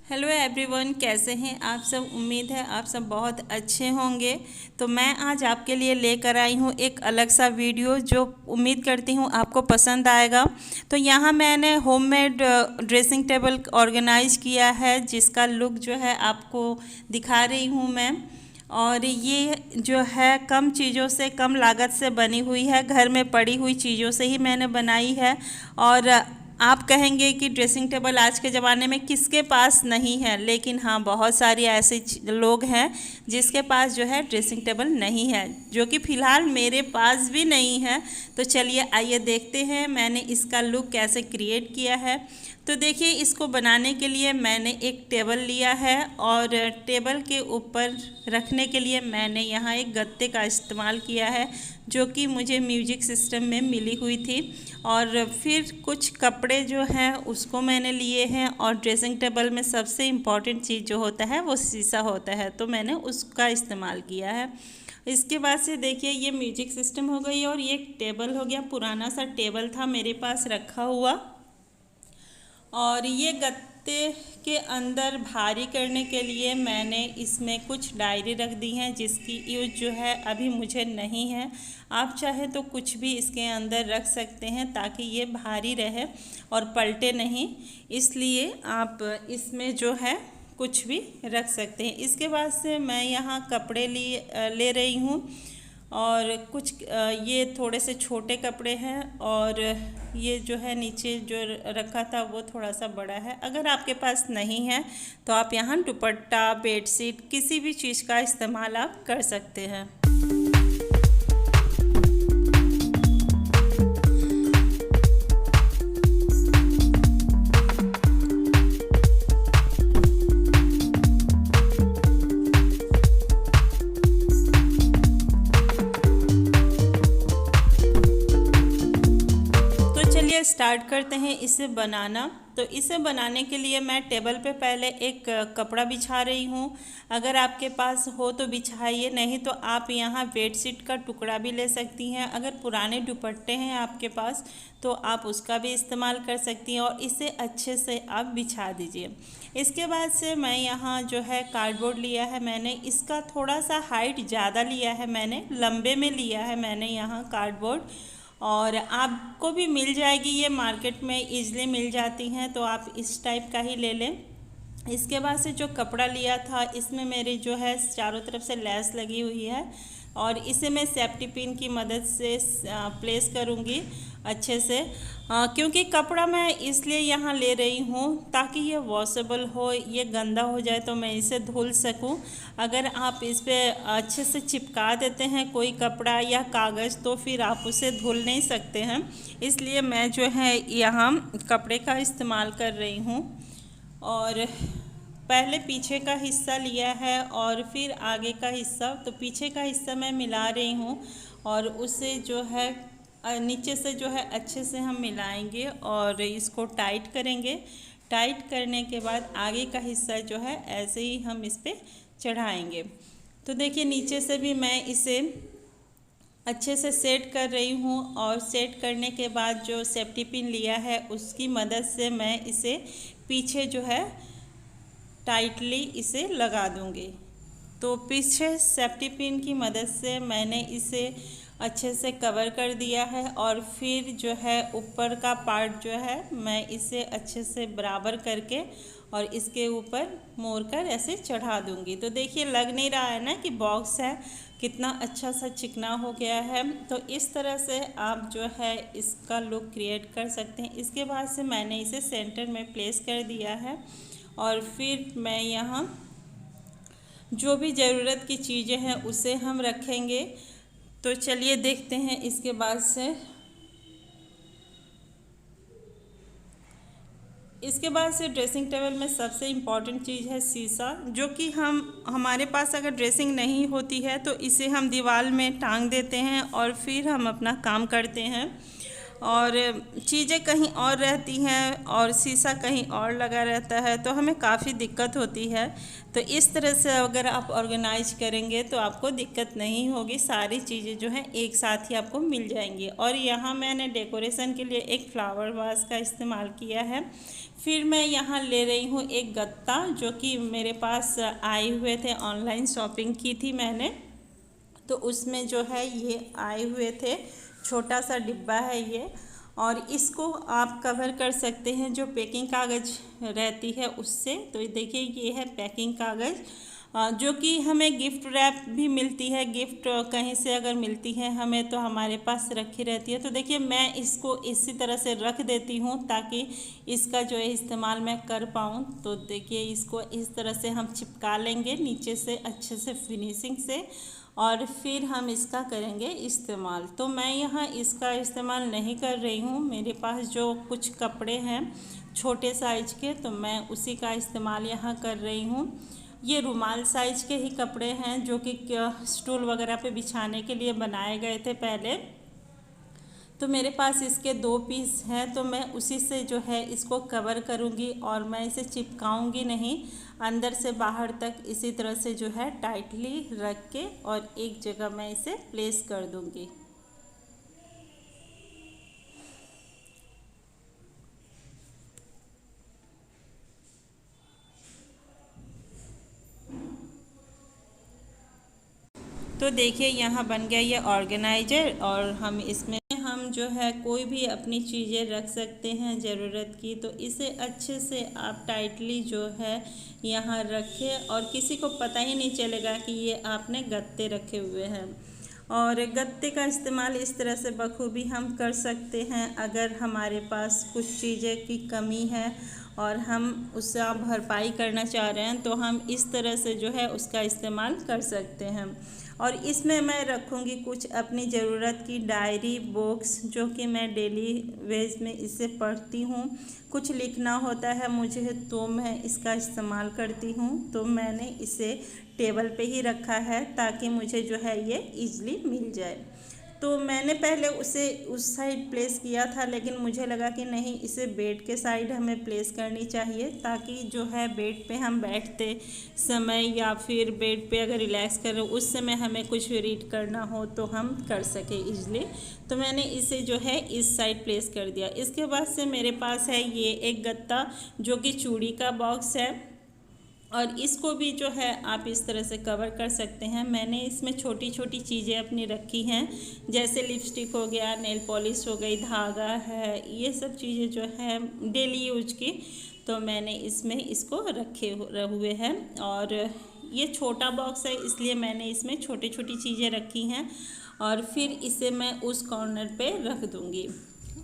Hello everyone, कैसे हैं आप सब। उम्मीद है आप सब बहुत अच्छे होंगे। तो मैं आज आपके लिए लेकर आई हूँ एक अलग सा वीडियो जो उम्मीद करती हूँ आपको पसंद आएगा। तो यहाँ मैंने होममेड ड्रेसिंग टेबल ऑर्गेनाइज किया है, जिसका लुक जो है आपको दिखा रही हूँ मैं। और ये जो है कम चीज़ों से, कम लागत से बनी हुई है, घर में पड़ी हुई चीज़ों से ही मैंने बनाई है। और आप कहेंगे कि ड्रेसिंग टेबल आज के ज़माने में किसके पास नहीं है, लेकिन हाँ, बहुत सारी ऐसे लोग हैं जिसके पास जो है ड्रेसिंग टेबल नहीं है, जो कि फ़िलहाल मेरे पास भी नहीं है। तो चलिए आइए देखते हैं मैंने इसका लुक कैसे क्रिएट किया है। तो देखिए, इसको बनाने के लिए मैंने एक टेबल लिया है और टेबल के ऊपर रखने के लिए मैंने यहाँ एक गत्ते का इस्तेमाल किया है, जो कि मुझे म्यूजिक सिस्टम में मिली हुई थी। और फिर कुछ कपड़े जो हैं उसको मैंने लिए हैं, और ड्रेसिंग टेबल में सबसे इम्पॉर्टेंट चीज़ जो होता है वो शीशा होता है, तो मैंने उसका इस्तेमाल किया है। इसके बाद से देखिए, ये म्यूजिक सिस्टम हो गई और ये एक टेबल हो गया। पुराना सा टेबल था मेरे पास रखा हुआ, और ये गत्ते के अंदर भारी करने के लिए मैंने इसमें कुछ डायरी रख दी हैं, जिसकी यूज जो है अभी मुझे नहीं है। आप चाहे तो कुछ भी इसके अंदर रख सकते हैं ताकि ये भारी रहे और पलटे नहीं, इसलिए आप इसमें जो है कुछ भी रख सकते हैं। इसके बाद से मैं यहाँ कपड़े ले रही हूँ, और कुछ ये थोड़े से छोटे कपड़े हैं, और ये जो है नीचे जो रखा था वो थोड़ा सा बड़ा है। अगर आपके पास नहीं है तो आप यहाँ दुपट्टा, बेडशीट, किसी भी चीज़ का इस्तेमाल आप कर सकते हैं। स्टार्ट करते हैं इसे बनाना। तो इसे बनाने के लिए मैं टेबल पे पहले एक कपड़ा बिछा रही हूँ। अगर आपके पास हो तो बिछाइए, नहीं तो आप यहाँ बेडशीट का टुकड़ा भी ले सकती हैं। अगर पुराने दुपट्टे हैं आपके पास तो आप उसका भी इस्तेमाल कर सकती हैं, और इसे अच्छे से आप बिछा दीजिए। इसके बाद से मैं यहाँ जो है कार्डबोर्ड लिया है, मैंने इसका थोड़ा सा हाइट ज़्यादा लिया है, मैंने लंबे में लिया है मैंने यहाँ कार्डबोर्ड। और आपको भी मिल जाएगी, ये मार्केट में ईज़िली मिल जाती हैं, तो आप इस टाइप का ही ले लें। इसके बाद से जो कपड़ा लिया था, इसमें मेरे जो है चारों तरफ से लेस लगी हुई है, और इसे मैं सेफ्टी पिन की मदद से प्लेस करूँगी अच्छे से। क्योंकि कपड़ा मैं इसलिए यहाँ ले रही हूँ ताकि ये वॉशेबल हो, ये गंदा हो जाए तो मैं इसे धुल सकूँ। अगर आप इस पर अच्छे से चिपका देते हैं कोई कपड़ा या कागज़, तो फिर आप उसे धुल नहीं सकते हैं। इसलिए मैं जो है यहाँ कपड़े का इस्तेमाल कर रही हूँ। और पहले पीछे का हिस्सा लिया है और फिर आगे का हिस्सा। तो पीछे का हिस्सा मैं मिला रही हूँ, और उसे जो है नीचे से जो है अच्छे से हम मिलाएंगे और इसको टाइट करेंगे। टाइट करने के बाद आगे का हिस्सा जो है ऐसे ही हम इस पर चढ़ाएंगे। तो देखिए, नीचे से भी मैं इसे अच्छे से सेट कर रही हूँ, और सेट करने के बाद जो सेफ्टी पिन लिया है उसकी मदद से मैं इसे पीछे जो है टाइटली इसे लगा दूँगी। तो पीछे सेफ्टी पिन की मदद से मैंने इसे अच्छे से कवर कर दिया है, और फिर जो है ऊपर का पार्ट जो है मैं इसे अच्छे से बराबर करके और इसके ऊपर मोड़ कर ऐसे चढ़ा दूँगी। तो देखिए, लग नहीं रहा है ना कि बॉक्स है, कितना अच्छा सा चिकना हो गया है। तो इस तरह से आप जो है इसका लुक क्रिएट कर सकते हैं। इसके बाद से मैंने इसे सेंटर में प्लेस कर दिया है, और फिर मैं यहाँ जो भी ज़रूरत की चीज़ें हैं उसे हम रखेंगे। तो चलिए देखते हैं। इसके बाद से ड्रेसिंग टेबल में सबसे इम्पॉर्टेंट चीज़ है शीशा, जो कि हमारे पास अगर ड्रेसिंग नहीं होती है तो इसे हम दीवार में टांग देते हैं और फिर हम अपना काम करते हैं। और चीज़ें कहीं और रहती हैं और शीशा कहीं और लगा रहता है, तो हमें काफ़ी दिक्कत होती है। तो इस तरह से अगर आप ऑर्गेनाइज करेंगे तो आपको दिक्कत नहीं होगी, सारी चीज़ें जो हैं एक साथ ही आपको मिल जाएंगी। और यहाँ मैंने डेकोरेशन के लिए एक फ्लावर वास का इस्तेमाल किया है। फिर मैं यहाँ ले रही हूँ एक गत्ता, जो कि मेरे पास आए हुए थे, ऑनलाइन शॉपिंग की थी मैंने, तो उसमें जो है ये आए हुए थे, छोटा सा डिब्बा है ये। और इसको आप कवर कर सकते हैं जो पैकिंग कागज़ रहती है उससे। तो देखिए ये है पैकिंग कागज़, जो कि हमें गिफ्ट रैप भी मिलती है, गिफ्ट कहीं से अगर मिलती है हमें तो हमारे पास रखी रहती है। तो देखिए मैं इसको इसी तरह से रख देती हूँ ताकि इसका जो है इस्तेमाल मैं कर पाऊँ। तो देखिए इसको इस तरह से हम चिपका लेंगे नीचे से अच्छे से फिनिशिंग से, और फिर हम इसका करेंगे इस्तेमाल। तो मैं यहाँ इसका इस्तेमाल नहीं कर रही हूँ, मेरे पास जो कुछ कपड़े हैं छोटे साइज के, तो मैं उसी का इस्तेमाल यहाँ कर रही हूँ। ये रुमाल साइज के ही कपड़े हैं जो कि स्टूल वगैरह पे बिछाने के लिए बनाए गए थे पहले। तो मेरे पास इसके 2 पीस हैं, तो मैं उसी से जो है इसको कवर करूँगी और मैं इसे चिपकाऊँगी नहीं, अंदर से बाहर तक इसी तरह से जो है टाइटली रख के और एक जगह मैं इसे प्लेस कर दूँगी। तो देखिए यहाँ बन गया ये ऑर्गेनाइजर, और हम जो है कोई भी अपनी चीज़ें रख सकते हैं ज़रूरत की। तो इसे अच्छे से आप टाइटली जो है यहाँ रखें और किसी को पता ही नहीं चलेगा कि ये आपने गत्ते रखे हुए हैं। और गत्ते का इस्तेमाल इस तरह से बखूबी हम कर सकते हैं अगर हमारे पास कुछ चीज़ें की कमी है और हम उसका भरपाई करना चाह रहे हैं, तो हम इस तरह से जो है उसका इस्तेमाल कर सकते हैं। और इसमें मैं रखूँगी कुछ अपनी ज़रूरत की डायरी, बुक्स, जो कि मैं डेली वेज में इसे पढ़ती हूँ। कुछ लिखना होता है मुझे तो मैं इसका इस्तेमाल करती हूँ। तो मैंने इसे टेबल पे ही रखा है ताकि मुझे जो है ये ईज़िली मिल जाए। तो मैंने पहले उसे उस साइड प्लेस किया था, लेकिन मुझे लगा कि नहीं, इसे बेड के साइड हमें प्लेस करनी चाहिए ताकि जो है बेड पे हम बैठते समय या फिर बेड पे अगर रिलैक्स कर रहे हो उस समय हमें कुछ रीड करना हो तो हम कर सके इजली। तो मैंने इसे जो है इस साइड प्लेस कर दिया। इसके बाद से मेरे पास है ये एक गत्ता जो कि चूड़ी का बॉक्स है, और इसको भी जो है आप इस तरह से कवर कर सकते हैं। मैंने इसमें छोटी छोटी चीज़ें अपनी रखी हैं, जैसे लिपस्टिक हो गया, नेल पॉलिश हो गई, धागा है, ये सब चीज़ें जो है डेली यूज की, तो मैंने इसमें इसको रखे हुए हैं। और ये छोटा बॉक्स है इसलिए मैंने इसमें छोटी छोटी चीज़ें रखी हैं, और फिर इसे मैं उस कॉर्नर पे रख दूँगी।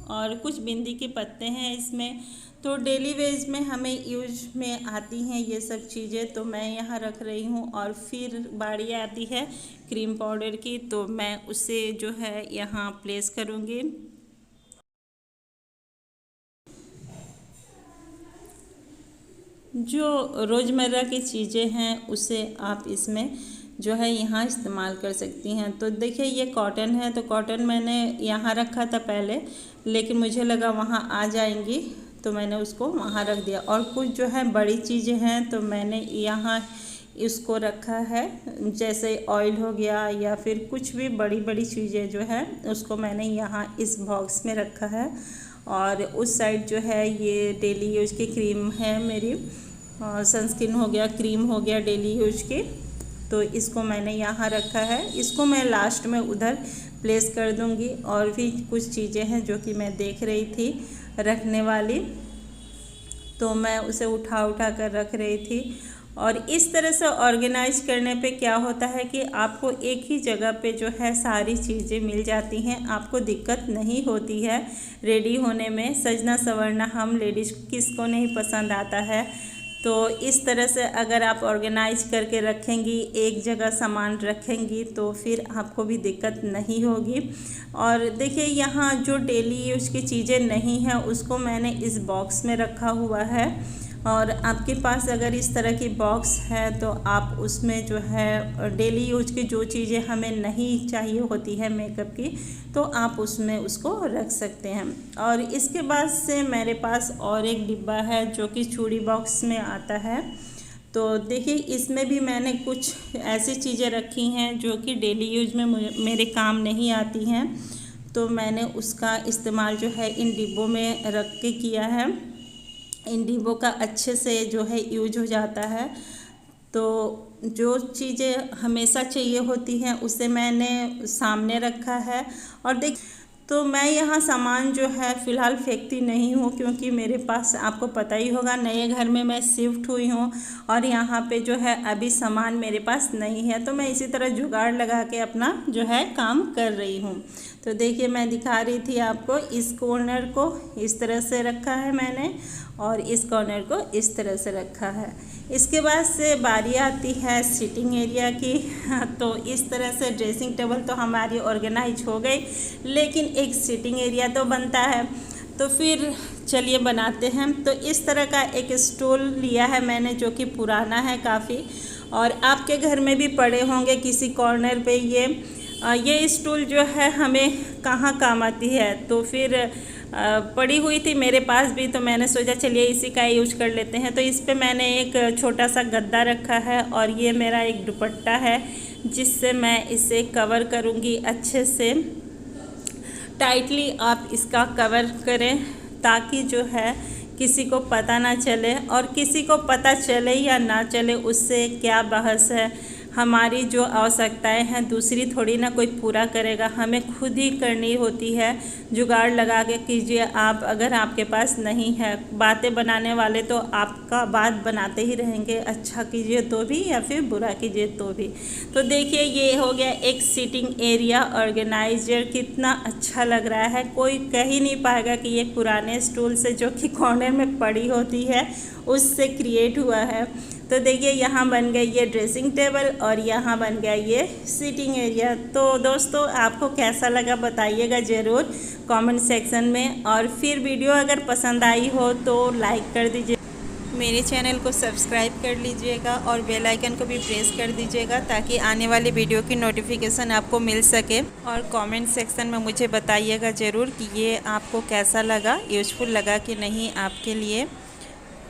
और कुछ बिंदी के पत्ते हैं इसमें, तो डेली वेज में हमें यूज में आती हैं ये सब चीज़ें, तो मैं यहाँ रख रही हूँ। और फिर बारी आती है क्रीम पाउडर की, तो मैं उसे जो है यहाँ प्लेस करूँगी। जो रोज़मर्रा की चीज़ें हैं उसे आप इसमें जो है यहाँ इस्तेमाल कर सकती हैं। तो देखिए ये कॉटन है, तो कॉटन मैंने यहाँ रखा था पहले, लेकिन मुझे लगा वहाँ आ जाएंगी तो मैंने उसको वहाँ रख दिया। और कुछ जो है बड़ी चीज़ें हैं तो मैंने यहाँ इसको रखा है, जैसे ऑयल हो गया या फिर कुछ भी बड़ी बड़ी चीज़ें जो है उसको मैंने यहाँ इस बॉक्स में रखा है। और उस साइड जो है ये डेली यूज की क्रीम है मेरी, सनस्क्रीन हो गया, क्रीम हो गया डेली यूज की, तो इसको मैंने यहाँ रखा है। इसको मैं लास्ट में उधर प्लेस कर दूँगी। और भी कुछ चीज़ें हैं जो कि मैं देख रही थी रखने वाली, तो मैं उसे उठा उठा कर रख रही थी। और इस तरह से ऑर्गेनाइज करने पे क्या होता है कि आपको एक ही जगह पे जो है सारी चीज़ें मिल जाती हैं, आपको दिक्कत नहीं होती है रेडी होने में। सजना संवरना हम लेडीज़ किसको नहीं पसंद आता है। तो इस तरह से अगर आप ऑर्गेनाइज करके रखेंगी, एक जगह सामान रखेंगी, तो फिर आपको भी दिक्कत नहीं होगी। और देखिए यहाँ जो डेली यूज की चीज़ें नहीं हैं उसको मैंने इस बॉक्स में रखा हुआ है। और आपके पास अगर इस तरह की बॉक्स है तो आप उसमें जो है डेली यूज की जो चीज़ें हमें नहीं चाहिए होती है मेकअप की, तो आप उसमें उसको रख सकते हैं। और इसके बाद से मेरे पास और एक डिब्बा है जो कि चूड़ी बॉक्स में आता है। तो देखिए इसमें भी मैंने कुछ ऐसी चीज़ें रखी हैं जो कि डेली यूज में मेरे काम नहीं आती हैं, तो मैंने उसका इस्तेमाल जो है इन डिब्बों में रख के किया है। इन डिब्बों का अच्छे से जो है यूज हो जाता है। तो जो चीज़ें हमेशा चाहिए होती हैं उसे मैंने सामने रखा है। और देख तो मैं यहाँ सामान जो है फ़िलहाल फेंकती नहीं हूँ, क्योंकि मेरे पास आपको पता ही होगा नए घर में मैं शिफ्ट हुई हूँ और यहाँ पे जो है अभी सामान मेरे पास नहीं है, तो मैं इसी तरह जुगाड़ लगा के अपना जो है काम कर रही हूँ। तो देखिए मैं दिखा रही थी आपको, इस कॉर्नर को इस तरह से रखा है मैंने और इस कॉर्नर को इस तरह से रखा है। इसके बाद से बारी आती है सिटिंग एरिया की। तो इस तरह से ड्रेसिंग टेबल तो हमारी ऑर्गेनाइज हो गई, लेकिन एक सिटिंग एरिया तो बनता है, तो फिर चलिए बनाते हैं। तो इस तरह का एक स्टूल लिया है मैंने जो कि पुराना है काफ़ी, और आपके घर में भी पड़े होंगे किसी कॉर्नर पे। ये स्टूल जो है हमें कहाँ काम आती है, तो फिर पड़ी हुई थी मेरे पास भी, तो मैंने सोचा चलिए इसी का यूज कर लेते हैं। तो इस पे मैंने एक छोटा सा गद्दा रखा है और ये मेरा एक दुपट्टा है जिससे मैं इसे कवर करूँगी अच्छे से। टाइटली आप इसका कवर करें ताकि जो है किसी को पता ना चले, और किसी को पता चले या ना चले उससे क्या बहस है। हमारी जो आवश्यकताएं हैं दूसरी थोड़ी ना कोई पूरा करेगा, हमें खुद ही करनी होती है। जुगाड़ लगा के कीजिए आप, अगर आपके पास नहीं है। बातें बनाने वाले तो आपका बात बनाते ही रहेंगे, अच्छा कीजिए तो भी या फिर बुरा कीजिए तो भी। तो देखिए ये हो गया एक सिटिंग एरिया ऑर्गेनाइजर, कितना अच्छा लग रहा है। कोई कह ही नहीं पाएगा कि ये पुराने स्टूल से जो कि कॉर्नर में पड़ी होती है उससे क्रिएट हुआ है। तो देखिए यहाँ बन गई ये ड्रेसिंग टेबल और यहाँ बन गया ये सिटिंग एरिया। तो दोस्तों आपको कैसा लगा बताइएगा ज़रूर कमेंट सेक्शन में, और फिर वीडियो अगर पसंद आई हो तो लाइक कर दीजिए, मेरे चैनल को सब्सक्राइब कर लीजिएगा और बेल आइकन को भी प्रेस कर दीजिएगा ताकि आने वाली वीडियो की नोटिफिकेशन आपको मिल सके। और कमेंट सेक्शन में मुझे बताइएगा ज़रूर कि ये आपको कैसा लगा, यूज़फुल लगा कि नहीं आपके लिए।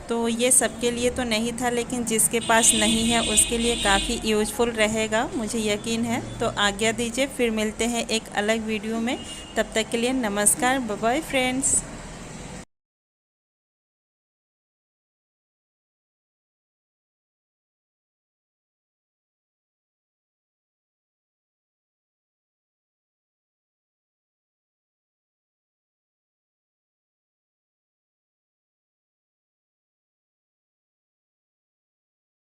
तो ये सबके लिए तो नहीं था, लेकिन जिसके पास नहीं है उसके लिए काफ़ी यूज़फुल रहेगा, मुझे यकीन है। तो आज्ञा दीजिए, फिर मिलते हैं एक अलग वीडियो में। तब तक के लिए नमस्कार, बाय बाय फ्रेंड्स।